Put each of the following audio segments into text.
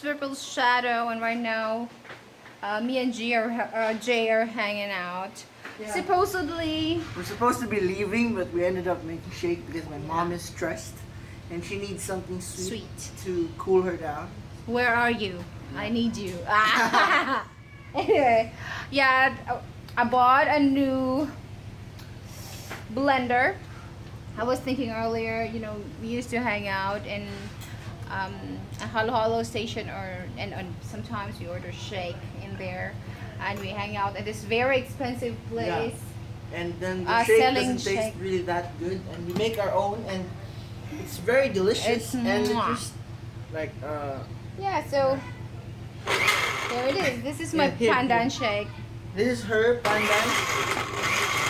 Purpleshadow, and right now, me and Jay are hanging out. Yeah. Supposedly, We're supposed to be leaving, but we ended up making shake because my mom is stressed and she needs something sweet to cool her down. where are you? I need you. Anyway, yeah, I bought a new blender. I was thinking earlier, you know, we used to hang out in a Halo station, and sometimes we order shake in there, and we hang out at this very expensive place. Yeah. And then the shake Selling doesn't taste shake. really that good, and we make our own, and it's very delicious. And it's just like Yeah, so there it is. This is my Yeah, here, pandan here. shake. This is her pandan.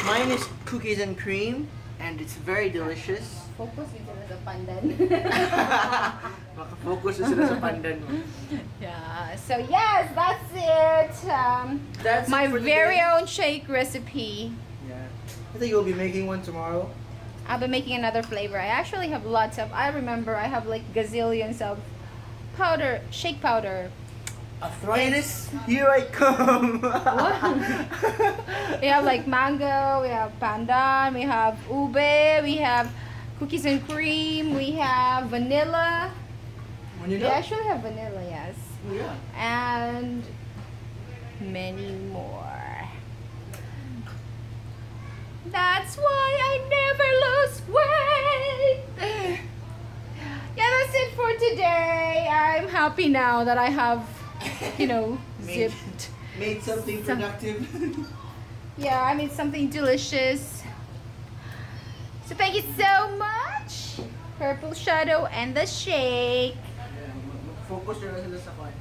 Mine is cookies and cream, and it's very delicious. Focus into the pandan. Makafocus na sila sa pandan mo. Yeah, so yes, that's it. That's My it for very today. own shake recipe. Yeah. I think you'll be making one tomorrow. I'll be making another flavor. I actually have lots of, I remember I have like gazillions of powder, shake powder. Arthritis, here I come. We have like mango, we have pandan, we have ube, we have cookies and cream, we have vanilla. We actually have vanilla, yes. Yeah. And many more. That's why I never lose weight. Yeah, that's it for today. I'm happy now that I have, you know, zipped. Made something productive. Yeah, I made something delicious. So thank you so much, Purpleshadow and the shake. Focus na sila sa kwan.